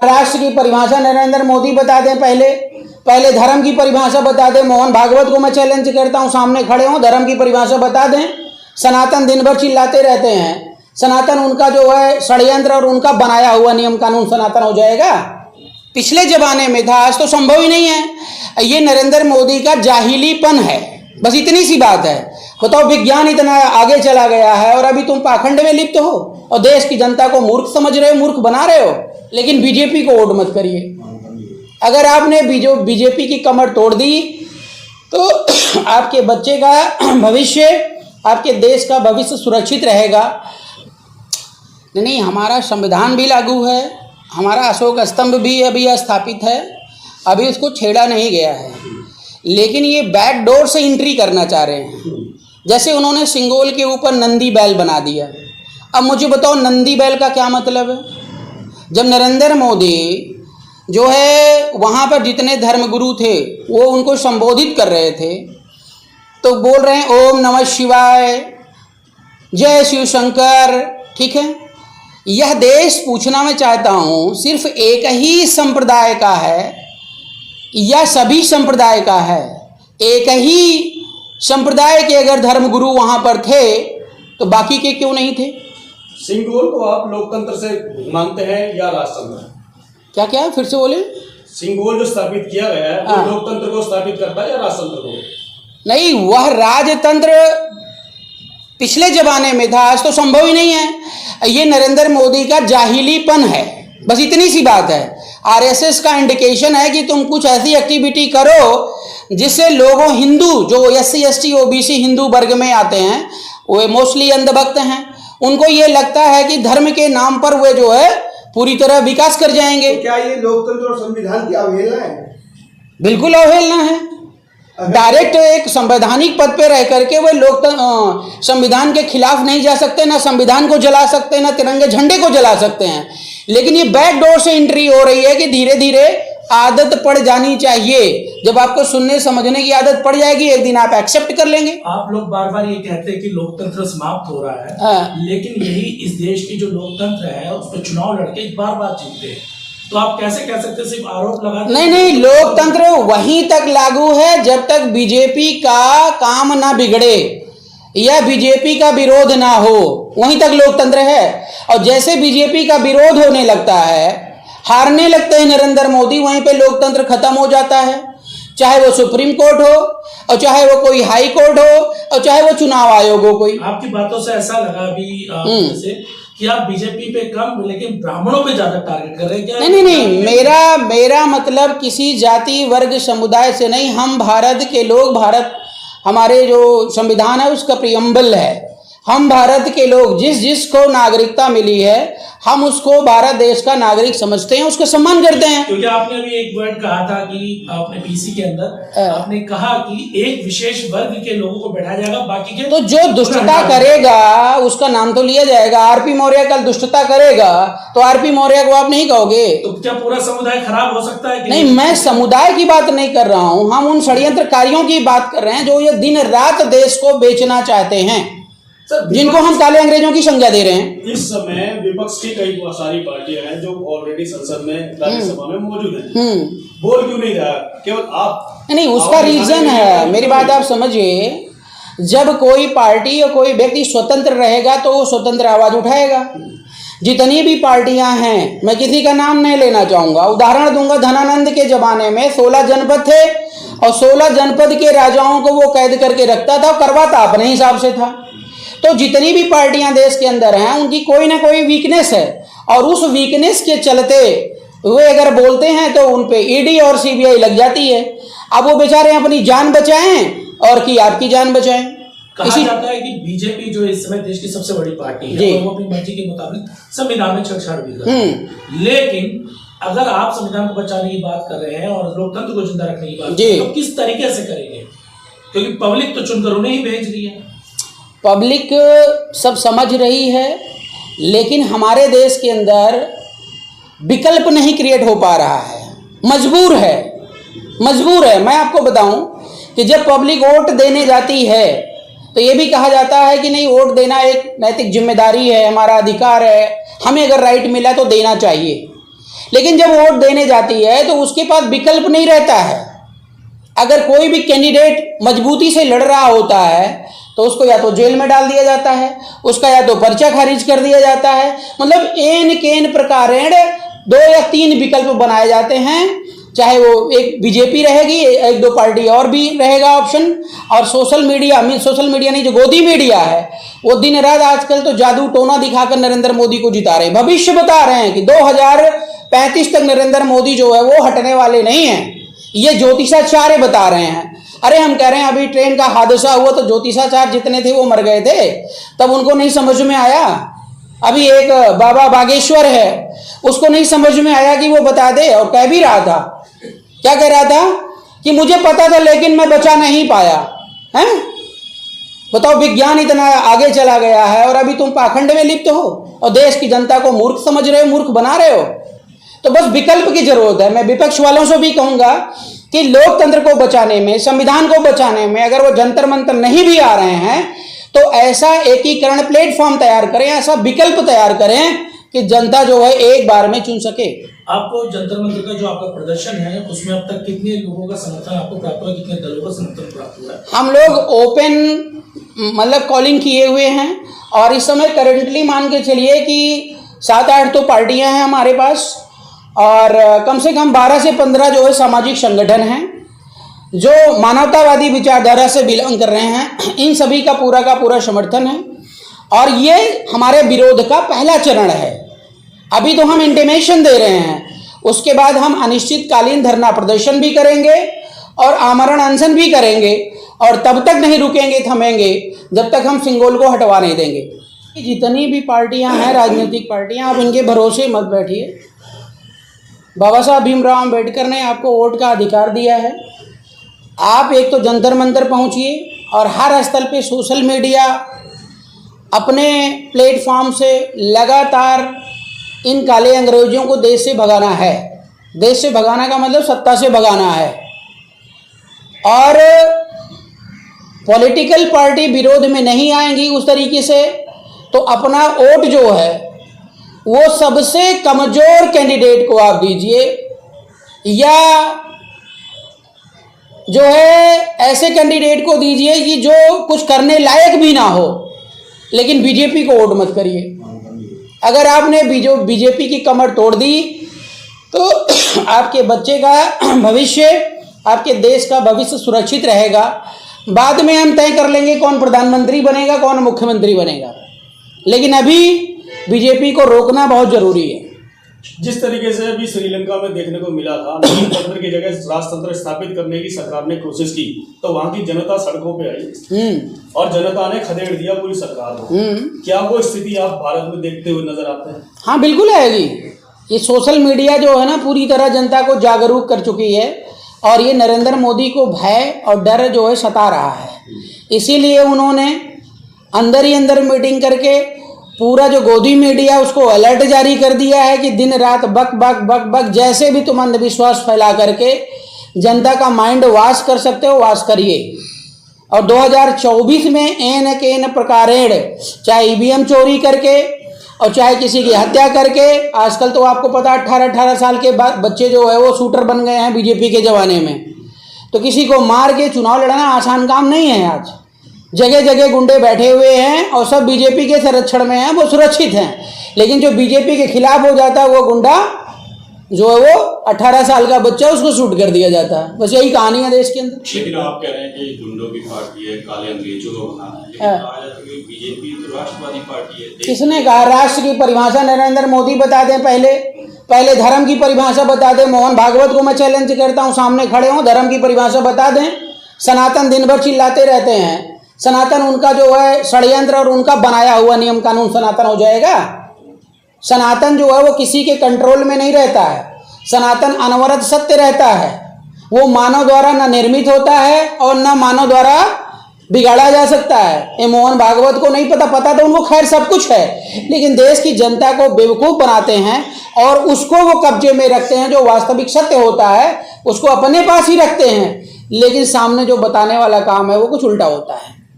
राष्ट्र की परिभाषा नरेंद्र मोदी बता दें। पहले धर्म की परिभाषा बता दें। मोहन भागवत को मैं चैलेंज करता हूं, सामने खड़े हों, धर्म की परिभाषा बता दें। सनातन दिन भर चिल्लाते रहते हैं, सनातन उनका जो है षड्यंत्र और उनका बनाया हुआ नियम कानून सनातन हो जाएगा। पिछले जमाने में था, आज तो संभव ही नहीं है। ये नरेंद्र मोदी का जाहिलीपन है, बस इतनी सी बात है। बताओ, विज्ञान इतना आगे चला गया है और अभी तुम पाखंड में लिप्त हो और देश की जनता को मूर्ख समझ रहे हो, मूर्ख बना रहे हो। लेकिन बीजेपी को वोट मत करिए। अगर आपने बीजेपी की कमर तोड़ दी तो आपके बच्चे का भविष्य, आपके देश का भविष्य सुरक्षित रहेगा। नहीं, हमारा संविधान भी लागू है, हमारा अशोक स्तंभ भी अभी स्थापित है, अभी उसको छेड़ा नहीं गया है। लेकिन ये बैक डोर से एंट्री करना चाह रहे हैं। जैसे उन्होंने सिंगोल के ऊपर नंदी बैल बना दिया। अब मुझे बताओ, नंदी बैल का क्या मतलब है? जब नरेंद्र मोदी जो है वहाँ पर जितने धर्मगुरु थे वो उनको संबोधित कर रहे थे तो बोल रहे हैं ओम नमः शिवाय, जय शिव शंकर, ठीक है। यह देश, पूछना मैं चाहता हूँ, सिर्फ एक ही संप्रदाय का है या सभी संप्रदाय का है? एक ही संप्रदाय के अगर धर्मगुरु वहाँ पर थे तो बाकी के क्यों नहीं थे? सिंगोल को आप लोकतंत्र से मानते हैं या राजतंत्र? क्या क्या फिर से बोले? सिंगोल जो स्थापित किया गया है वो लोकतंत्र को स्थापित करता है या राजतंत्र को? नहीं, वह राजतंत्र पिछले जमाने में था, आज तो संभव ही नहीं है। ये नरेंद्र मोदी का जाहिलीपन है, बस इतनी सी बात है। आरएसएस का इंडिकेशन है कि तुम कुछ ऐसी एक्टिविटी करो जिससे लोगों, हिंदू जो SC ST OBC हिंदू वर्ग में आते हैं, वो मोस्टली अंधभक्त हैं, उनको ये लगता है कि धर्म के नाम पर वे जो है पूरी तरह विकास कर जाएंगे। तो क्या ये लोकतंत्र और संविधान की अवहेलना है? बिल्कुल अवहेलना है। डायरेक्ट एक संवैधानिक पद पे रह करके वे लोग संविधान के खिलाफ नहीं जा सकते, ना संविधान को जला सकते, ना तिरंगे झंडे को जला सकते हैं। लेकिन ये बैक डोर से एंट्री हो रही है कि धीरे धीरे आदत पड़ जानी चाहिए। जब आपको सुनने समझने की आदत पड़ जाएगी, एक दिन आप एक्सेप्ट कर लेंगे। आप लोग बार बार ये कहते हैं कि लोकतंत्र समाप्त हो रहा है, लेकिन यही इस देश की जो लोकतंत्र है उस पर चुनाव लड़के बार बार जीतते हैं, तो आप कैसे कह सकते हैं? सिर्फ आरोप लगा? नहीं, लोकतंत्र वहीं तक लागू है जब तक बीजेपी का काम ना बिगड़े या बीजेपी का विरोध ना हो, वहीं तक लोकतंत्र है। और जैसे बीजेपी का विरोध होने लगता है, हारने लगते हैं नरेंद्र मोदी, वहीं पे लोकतंत्र खत्म हो जाता है। चाहे वो सुप्रीम कोर्ट हो और चाहे वो कोई हाई कोर्ट हो और चाहे वो चुनाव आयोग हो कोई। आपकी बातों से ऐसा लगा अभी जैसे कि आप बीजेपी पे कम लेकिन ब्राह्मणों पे ज्यादा टारगेट कर रहे हैं क्या? नहीं, मेरा मतलब किसी जाति वर्ग समुदाय से नहीं। हम भारत के लोग, भारत हमारे जो संविधान है उसका प्रियम्बल है। हम भारत के लोग, जिसको नागरिकता मिली है, हम उसको भारत देश का नागरिक समझते हैं, उसका सम्मान करते हैं। क्योंकि आपने अभी एक वर्ड कहा था कि आपने पीसी के अंदर आपने कहा कि एक विशेष वर्ग के लोगों को बैठाया जाएगा, बाकी के तो जो दुष्टता करेगा उसका नाम तो लिया जाएगा। आरपी मौर्य कल दुष्टता करेगा तो आरपी मौर्य को आप नहीं कहोगे? तो क्या पूरा समुदाय खराब हो सकता है? नहीं, मैं समुदाय की बात नहीं कर रहा हूं, हम उन षड्यंत्रकारियों की बात कर रहे हैं जो ये दिन रात देश को बेचना चाहते हैं, जिनको हम काले अंग्रेजों की संज्ञा दे रहे हैं। इस समय विपक्ष की कई सारी पार्टियां हैं जो ऑलरेडी संसद में, राज्यसभा में मौजूद हैं। बोल क्यों नहीं रहा? केवल आप नहीं, उसका रीजन है। मेरी बात आप समझिए, जब कोई पार्टी या कोई व्यक्ति स्वतंत्र रहेगा तो वो स्वतंत्र आवाज उठाएगा। जितनी भी पार्टियां हैं, मैं किसी का नाम नहीं लेना चाहूंगा, उदाहरण दूंगा, धनानंद के जमाने में 16 जनपद थे और 16 जनपद के राजाओं को वो कैद करके रखता था, करवाता अपने हिसाब से था। तो जितनी भी पार्टियां देश के अंदर हैं उनकी कोई ना कोई वीकनेस है और उस वीकनेस के चलते वे अगर बोलते हैं तो उन पे ईडी और सीबीआई लग जाती है। अब वो बेचारे अपनी जान बचाएं और कि आपकी जान बचाएं। कहा जाता है कि बीजेपी जो इस समय देश की सबसे बड़ी पार्टी है, वो अपनी मर्जी के मुताबिक संविधान में छेड़छाड़ भी कर रही है। लेकिन अगर आप संविधान को बचाने की बात कर रहे हैं और लोकतंत्र को जिंदा रखने की बात कर रहे हैं, तो किस तरीके से करेंगे? क्योंकि पब्लिक तो चुनकर उन्हें ही भेज रही है। पब्लिक सब समझ रही है, लेकिन हमारे देश के अंदर विकल्प नहीं क्रिएट हो पा रहा है। मजबूर है। मैं आपको बताऊं कि जब पब्लिक वोट देने जाती है तो ये भी कहा जाता है कि नहीं, वोट देना एक नैतिक जिम्मेदारी है, हमारा अधिकार है, हमें अगर राइट मिला तो देना चाहिए। लेकिन जब वोट देने जाती है तो उसके पास विकल्प नहीं रहता है। अगर कोई भी कैंडिडेट मजबूती से लड़ रहा होता है तो उसको या तो जेल में डाल दिया जाता है, उसका या तो पर्चा खारिज कर दिया जाता है। मतलब एन केन प्रकार 2 या 3 विकल्प बनाए जाते हैं, चाहे वो एक बीजेपी रहेगी, 1-2 पार्टी और भी रहेगा ऑप्शन। और सोशल मीडिया नहीं, जो गोदी मीडिया है वो दिन रात आजकल तो जादू टोना दिखाकर नरेंद्र मोदी को जिता रहे हैं, भविष्य बता रहे हैं कि 2035 तक नरेंद्र मोदी जो है वो हटने वाले नहीं हैं। ये ज्योतिषाचार्य बता रहे हैं। अरे हम कह रहे हैं अभी ट्रेन का हादसा हुआ तो ज्योतिषाचार्य जितने थे वो मर गए थे, तब उनको नहीं समझ में आया। अभी एक बाबा बागेश्वर है, उसको नहीं समझ में आया कि वो बता दे, और कह भी रहा था, क्या कह रहा था कि मुझे पता था लेकिन मैं बचा नहीं पाया। हैं, बताओ, विज्ञान इतना आगे चला गया है और अभी तुम पाखंड में लिप्त हो और देश की जनता को मूर्ख समझ रहे हो, मूर्ख बना रहे हो। तो बस विकल्प की जरूरत है। मैं विपक्ष वालों से भी कहूंगा कि लोकतंत्र को बचाने में, संविधान को बचाने में अगर वो जंतर मंतर नहीं भी आ रहे हैं तो ऐसा एकीकरण प्लेटफॉर्म तैयार करें, ऐसा विकल्प तैयार करें कि जनता जो है एक बार में चुन सके। आपको जंतर मंतर का जो आपका प्रदर्शन है उसमें अब तक कितने लोगों का समर्थन आपको प्राप्त हुआ, कितने दलों का समर्थन प्राप्त हुआ है? हम लोग ओपन मतलब कॉलिंग किए हुए हैं और इस समय करेंटली मान के चलिए कि 7-8 तो पार्टियां हैं हमारे पास और कम से कम 12 से 15 जो है सामाजिक संगठन हैं जो मानवतावादी विचारधारा से बिलोंग कर रहे हैं। इन सभी का पूरा समर्थन है और ये हमारे विरोध का पहला चरण है। अभी तो हम इंटीमेशन दे रहे हैं, उसके बाद हम अनिश्चितकालीन धरना प्रदर्शन भी करेंगे और आमरण अनशन भी करेंगे और तब तक नहीं रुकेंगे, थमेंगे जब तक हम सिंगोल को हटवा नहीं देंगे। जितनी भी पार्टियां हैं, राजनीतिक पार्टियां, आप इनके भरोसे मत बैठिए। बाबा साहब भीमराव अम्बेडकर ने आपको वोट का अधिकार दिया है। आप एक तो जंतर मंतर पहुंचिए और हर स्तर पे सोशल मीडिया अपने प्लेटफॉर्म से लगातार इन काले अंग्रेजों को देश से भगाना है। देश से भगाना का मतलब सत्ता से भगाना है। और पॉलिटिकल पार्टी विरोध में नहीं आएंगी उस तरीके से, तो अपना वोट जो है वो सबसे कमजोर कैंडिडेट को आप दीजिए या जो है ऐसे कैंडिडेट को दीजिए कि जो कुछ करने लायक भी ना हो, लेकिन बीजेपी को वोट मत करिए। अगर आपने बीजेपी की कमर तोड़ दी तो आपके बच्चे का भविष्य, आपके देश का भविष्य सुरक्षित रहेगा। बाद में हम तय कर लेंगे कौन प्रधानमंत्री बनेगा, कौन मुख्यमंत्री बनेगा, लेकिन अभी बीजेपी को रोकना बहुत जरूरी है। जिस तरीके से अभी श्रीलंका में देखने को मिला था, लोकतंत्र की जगह राजतंत्र स्थापित करने की सरकार ने कोशिश की तो वहां की जनता सड़कों पे आई और जनता ने खदेड़ दिया पूरी सरकार को। क्या वो स्थिति आप भारत में देखते हुए नजर आते हैं? हाँ, बिल्कुल आएगी। ये सोशल मीडिया जो है ना पूरी तरह जनता को जागरूक कर चुकी है और ये नरेंद्र मोदी को भय और डर जो है सता रहा है। इसीलिए उन्होंने अंदर ही अंदर मीटिंग करके पूरा जो गोदी मीडिया उसको अलर्ट जारी कर दिया है कि दिन रात बक बक बक बक जैसे भी तुम अंधविश्वास फैला करके जनता का माइंड वॉश कर सकते हो वॉश करिए। और 2024 में एन केन प्रकारेण, चाहे ईवीएम चोरी करके और चाहे किसी की हत्या करके, आजकल तो आपको पता 18-18 साल के बच्चे जो है वो शूटर बन गए हैं बीजेपी के ज़माने में। तो किसी को मार के चुनाव लड़ना आसान काम नहीं है। आज जगह जगह गुंडे बैठे हुए हैं और सब बीजेपी के संरक्षण में हैं, वो सुरक्षित हैं। लेकिन जो बीजेपी के खिलाफ हो जाता है वो गुंडा जो है वो 18 साल का बच्चा, उसको शूट कर दिया जाता है। बस यही कहानी है देश के अंदर। लेकिन आप कह रहे हैं कि गुंडों की पार्टी है, काले अंग्रेजों को बनाना है, लेकिन कहा जाता है कि बीजेपी तो राष्ट्रवादी पार्टी है। किसने कहा? राष्ट्र की परिभाषा नरेंद्र मोदी बता दें। पहले धर्म की परिभाषा बता दें। मोहन भागवत को मैं चैलेंज करता हूँ, सामने खड़े हों, धर्म की परिभाषा बता दें। सनातन दिन भर चिल्लाते रहते हैं, सनातन उनका जो है षड्यंत्र और उनका बनाया हुआ नियम कानून सनातन हो जाएगा? सनातन जो है वो किसी के कंट्रोल में नहीं रहता है। सनातन अनवरत सत्य रहता है। वो मानव द्वारा न निर्मित होता है और न मानव द्वारा बिगाड़ा जा सकता है। ये मोहन भागवत को नहीं पता तो उनको खैर सब कुछ है, लेकिन देश की जनता को बेवकूफ़ बनाते हैं और उसको वो कब्जे में रखते हैं। जो वास्तविक सत्य होता है उसको अपने पास ही रखते हैं, लेकिन सामने जो बताने वाला काम है वो कुछ उल्टा होता है।